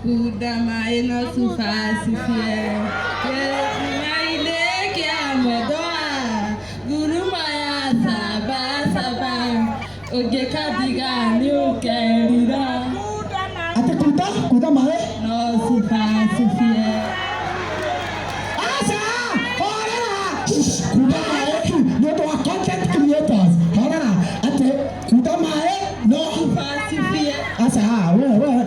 Udama ino sufasifie Maile kia modoa Guruma ya saba Ogeka diga ni ukerira Ate kuda mae No sufasifie Asa Horera Kuda mae Yoto wa content creators Horera Ate kuda mae No sufasifie Asa wewe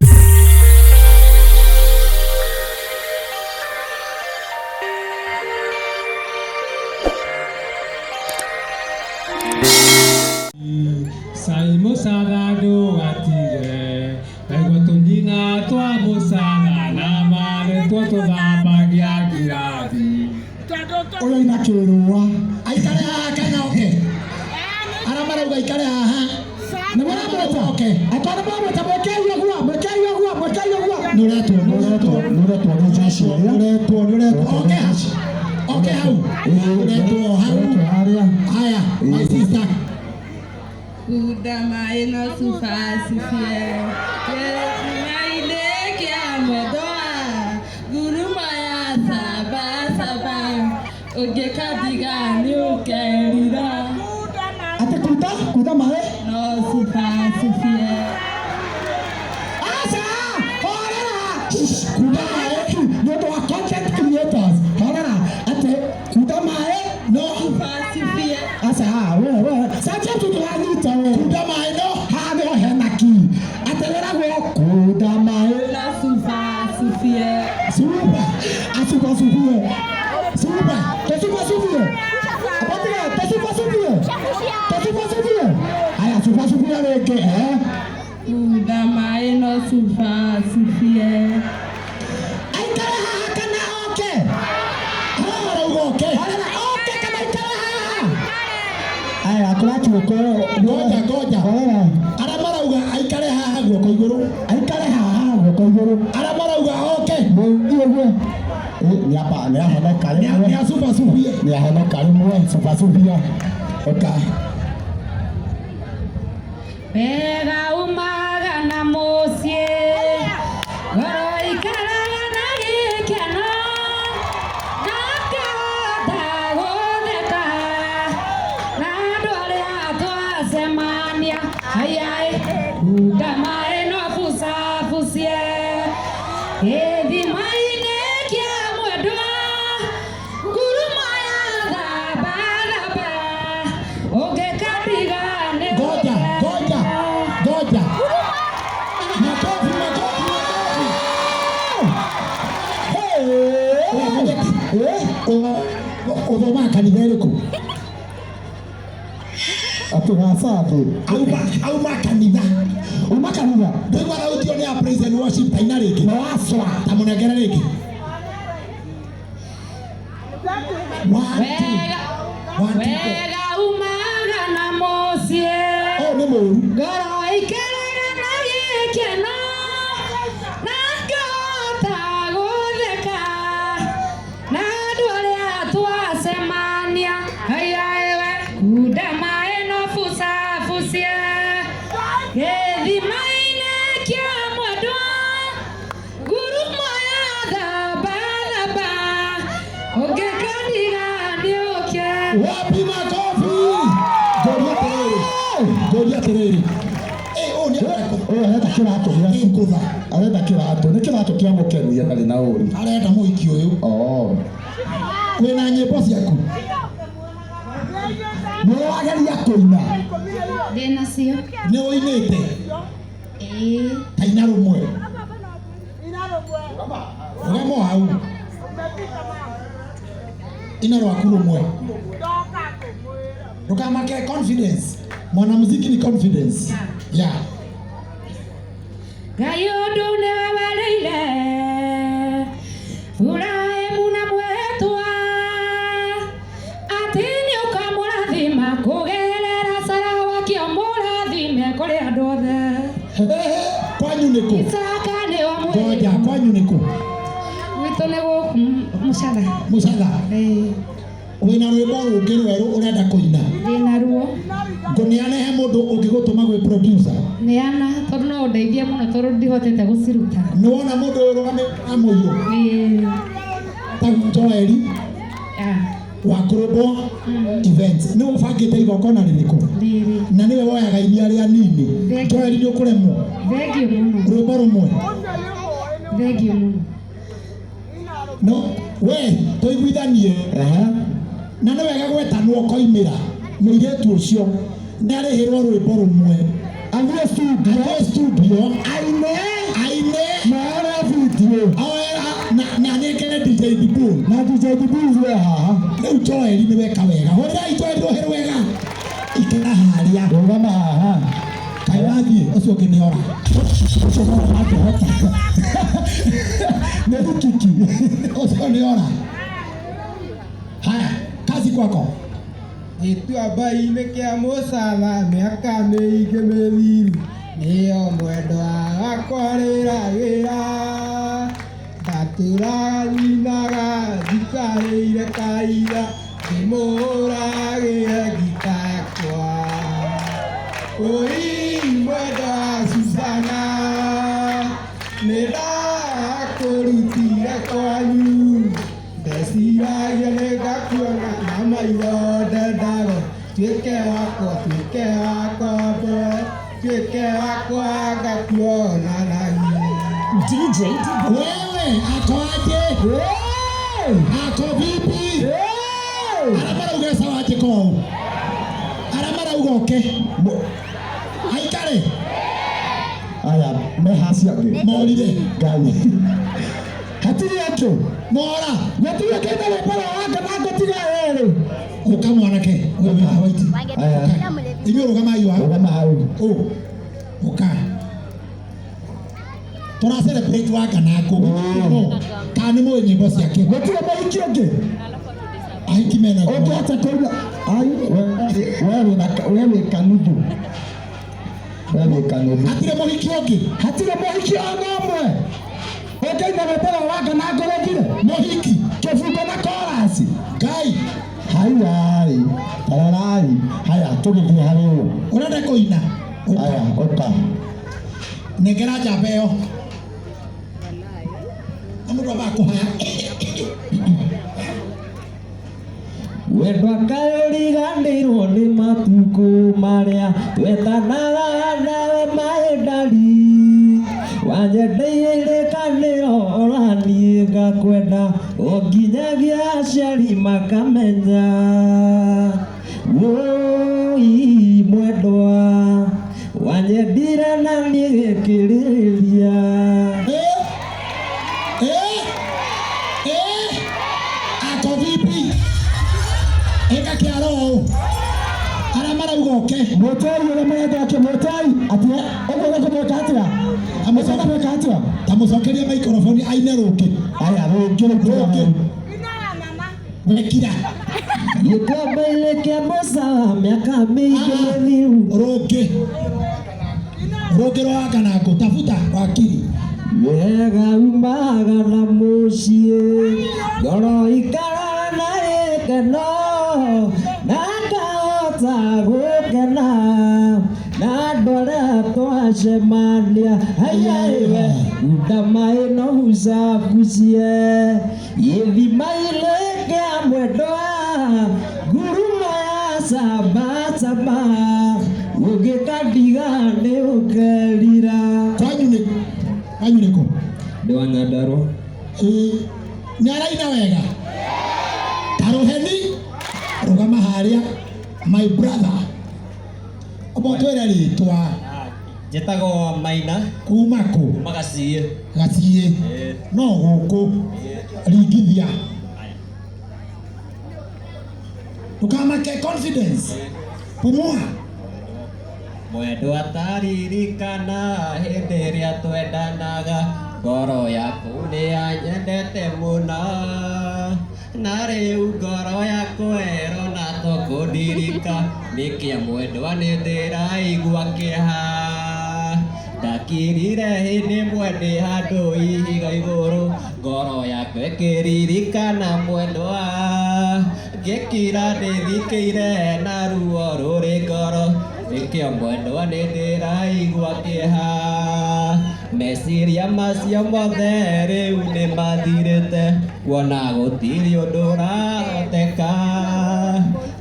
Musagado atire Egotonina tua musaga na mare tua toda bagia giradi Oyo ina kirua aikare haha kana oke ara marauga aikare haha na mara mota oke akana mota mwekerio gua nuretwo ni Joshua nuretwo oke hau nuretwo haria haya my sister Udama ino sufasifie Maile kia modoa Guruma ya saba Ogeka diga ni ukerira Ate kuda mae No sufasifie Asa horera kuda mae yoto wa content creators horera ate kuda mae no Sufasifie Asa wewe sacha tutu hanita wewe kuda mae no hano henaki ate wera go kuda mae No sufasifie super asupasupie apatile tesupasupie aya supasupie weke Udama ino sufasifie aikare haha kana oke marauga oke oke kana aikare haha aya akoratu uko goja ara marauga aikare haha guoko iguru ara marauga oke iwe ni apa ni ahona kali ni asupasupie ni ahona kali mwe supasupia oka Pega umaga na mosie Goro ikaraga na gikeno Nakata godeka Na aria twasemania Ayai Udama ino fusafusie Ethi maine kia mwedwa Guruma ya thaba Ogeka digane goja makofi Udoma kanitha iriku atugasa atu uma kanitha ndegwa raudio ni a praise and worship taina riki no aswa tamunengera riki Wega umaga na mosie ni moru Goro ikaraga na gikeno Nakata godeka Na aria twasemania Ayaiwe Udama ino fusafusie Ethi maine kia mwedwa Guruma ya thaba Ogeka digani uke wapi makofi goria tereri ni arenda kirato gya kutha arenda kirato kia mukeruia ndari na uri arenda muiki uyu kwina nyimbo ciaku ni wageria kuina Dena sio ni uinite taina rumwe uremo hau ina rwaku rumwe ndukamake confidence mwanamuziki ni confidence Gayundu ne waleile Urae muna mwetwa Atini ukamurathima Kugerera sara wakio murathime Kuri andu othe kwanyu niku Isaka ni wa mwetwa goja kwanyu niku Wito ni guku Musaga wina rwimbo rungi rweru urenda kuina ndina ruo ngunianehe mundu ungigutuma gwi producer neana tondu no ndeithie muno tondu ndihotete guciruta niwona mundu urugame amuiyo ta Joeli wa Global Events ni ubangite igokona ririko na niwe woyaga iria ria nini Joeli ni ukuremwo thengio muno rwimbo rumwe thengio muno no we tuiguithanie na nĩ wega gwetanwo koimĩra mũirĩtu ũcio nĩ arĩhĩrwo rwĩmbo rũmwe athiĩ studio aine maore video na nĩngere DJ Dibu na DJ Dibu we haha rĩu Joeli nĩ weka wega hũrĩrai Joeli rũhĩ rwega ikĩra harĩa rũgama haha kaĩ wathiĩ ũcio ũngĩ nĩ ora ũcio no angĩhota nĩ rukiki ũcio nĩ ora haya kazi kwako gĩtuamba-inĩ kĩa mũcatha mĩaka mĩingĩ mĩthiru nĩyo mwendwa wakwa rĩragĩra ndatũranyinaga thikarĩire kaira ndĩmũragĩre ngita yakwa ũi mwendwa Susana nĩndakũrutire kwanyu ndeciragia nĩngakuona na maitho ndendago tuĩke wakwa mbere tuĩke wakwa ngakuona nanyi DJ Dibu wewe akoaje ako vipi aramarauga sawa atiko aramarauga oke aikare aya mehaciake morire ngai hatiri ake mora natire kenda lepara waka nako tiga wewe ukamwanake wewe hawaiti aya inyoro kama hiyo kama hau uka tora celebrate waka nako kani mo nyimbo ciake natire mahiki ake ahiki mena oke hata koina ai wewe kanudu wewe kanudu hatire mahiki ake hatire mahiki angomwe okay na lepara waka nako legire mahiki kefuko na chorus gai hai tararari haya tugithie hari uyu urenda kuina haya oka negera njambeo amundu abakuhaya wendwa kayuriganirwo ni matuku maria twetanaga nawe maendari wanyendeire kaniro oranie ngakwenda onginyagia aciari makamenya woi mwendwa wanyendire na niĩ gĩkĩrĩria ako vipi eka kiaro aramara ugoke motai ule mwenda ake motai atia ogo ko motatra amusaka motatra tamusokeria microphone aine roke aya roke nekira gĩkombe-inĩ kĩa mũcaa mĩaka mĩingĩ mĩthiru roke roaka na kutafuta wakili wega umaga na mũciĩ ngoro ikara na gĩkeno na ngahota gũkena na andũ arĩa twacemania haiaiwe ndamaĩ no ucabucie gĩthima-inĩ kĩa mwendwa nguruma ya camba ũngĩkandiga nĩ ũkerira kwanyu nĩkũ ndĩ wa Nyandarua nĩ araina wega Karuheni rugama harĩa my brother obotwĩre rĩtwa njĩtagwo Maina kuma kũ Gaciĩ no gũkũ ringithia tukamake confidence pumua mwendwa taririkana hĩndĩ ĩrĩa twendanaga ngoro yaku nĩ yanyendete mũno na rĩu ngoro yakwa ĩrona tũkũndirika nĩkĩa mwendwa nĩ ndĩraigua kĩeha ndakirire hĩndĩ mwendĩ handũ ihiga igũrũ ngoro yakwa ĩkĩririkana mwendwa ngĩkĩra ndĩthikĩire na ruo rũrĩ ngoro nĩkĩo mwendwa nĩ ndĩraigua kĩeha meciria macio mothe rĩu nĩ mathirĩte kuona gũtirĩ ũndũ ũrahoteka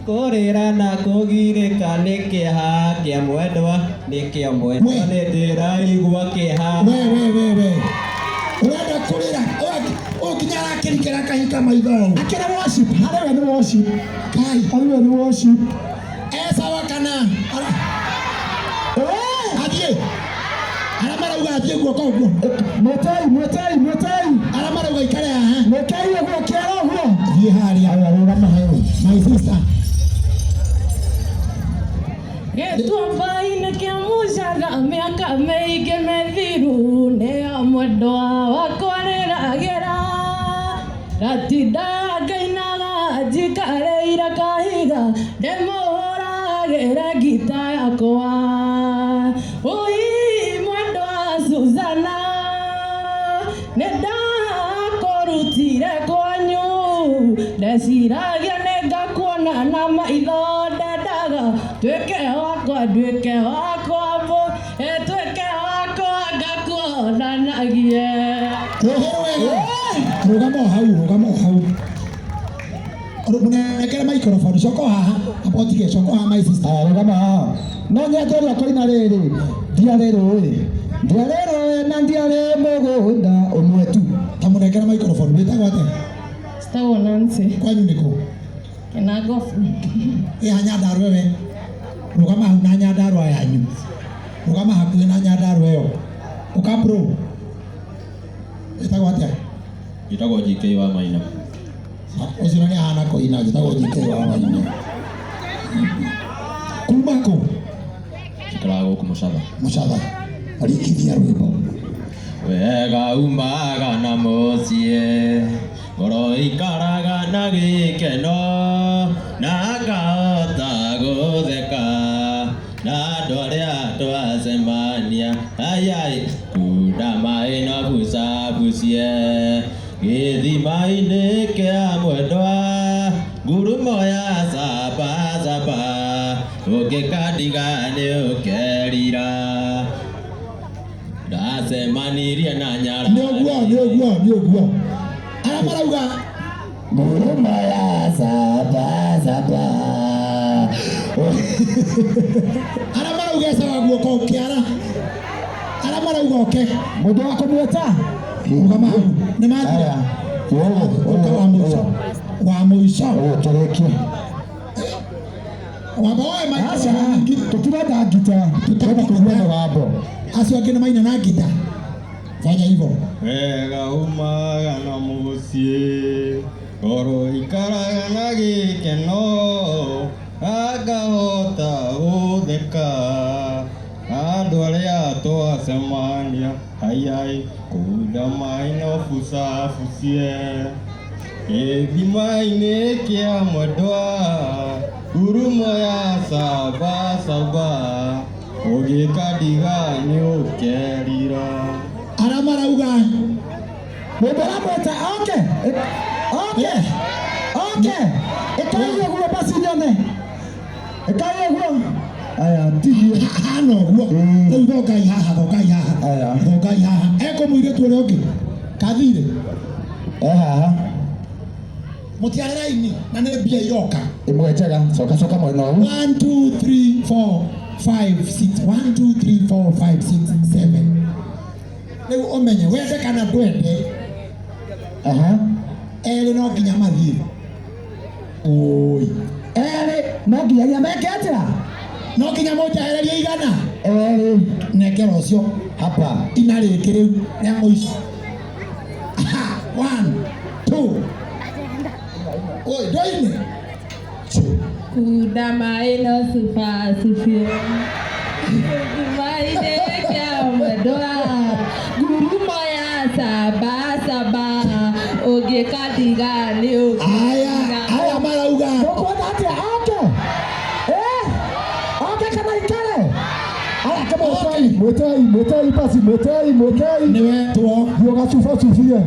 kũrĩra na kũgirĩka nĩ kĩeha kĩa mwendwa nĩkĩo mwendwa nĩ ndĩraigua kĩeha we urenda kurira nginya arakirikira kahika maitho akira worship hariwe ni worship kai hariwe ni worship sawa kana athie aramarauga athie guoko guo mwetai aramarauga ikare haha mwetai guo kiaro guo thie haria ararugama hayo my sister Gĩtuamba-inĩ kĩa mũcaga mĩaka mĩingĩ mĩthiru nĩyo mwendwa wakwa rĩragĩra ngatinda ngainaga njikarĩire kahiga ndĩmũhũragĩre ngita yakwa ũi mwendwa Susana nĩndakũrutire kwanyu ndeciragia nĩngakuona na maitho tweke wakwa ngakuonanagie rugamo hau munekere microphone coko haha apotige coko haha my sister rugamo haha no nyenderia koina rĩrĩ ndiarĩrũĩ na ndiarĩ mũgũnda ũmwe tu ta munekere microphone wĩtagwo atĩa Stagwo Nancy kwanyu nĩkũ Kĩnangobu ĩha Nyandarua we rugama hau na Nyandarua yanyu rugama hakuhĩ na Nyandarua ĩyo ũkambro wĩtagwo atĩa njĩtagwo JK wa Maina ũcio nĩ ahana kũina njĩtagwo JK wa Maina kuma kũ njikaraga gũkũ Mũcatha arikithia rwĩmbo wega umaga na mũciĩ ngoro ikaraga na gĩkeno na ngahota gũtheka na andũ arĩa twacemania ayai kuunda maĩ no bucabucie gĩthima-inĩ kĩa mwendwa ngurumo ya cabacaba ũngĩkandiga nĩ ũkerira ndacemanirie na nyara nĩ ũguo arĩa marauga ngurumo ya cabacaba arĩa marauga ecaga guoko ũkĩara arĩa marauga oke mũndũ wa kũmwĩta rugama hau nĩ mathira ũka wa mũico tũrĩkie wamba woe maca tũtirenda ngita tũtirenda kũigua mũgambo acio angĩ nĩ maina na ngita fanya hivyo wega umaga na mũciĩ ngoro ikaraga na gĩkeno ngahota gũtheka andũ arĩa twacemania ayai kuunda maĩ no bucabucie gĩthima-inĩ kĩa mwendwa ngurumo ya cabacaba ũgĩkandiga nĩ ũkerira arĩa marauga mũndũ aramwĩta oke ĩkaria guo basi nyone ĩkaria guo aya tigio hana ũguo rĩu thokai haha ekũmũirĩtu ũrĩa ũngĩ kathire haha mũtiarĩ raini na nĩ mbia iroka ĩmwe njega coka mwena ũyũ 1 2 3 4 5 6 1 2 3 4 5 6 7 rĩu ũmenye wende kana ndwende erĩ no nginya mathiĩ erĩ no nginyagia meke atĩa no nginya mũnjehererie igana erĩ nekera ũcio hapa ina rĩngĩ rĩu rĩa mũico 1 2 ndoine kuunda maĩ no bucabucie gĩthima-inĩ kĩa mwendwa ngurumo ya cabacaba ũngĩkandiga nĩ ũkerira aya marauga ũkwenda atĩa oke kana ikare aya mwĩtei basi mwĩtei nĩwe tuo guo gacuba cubie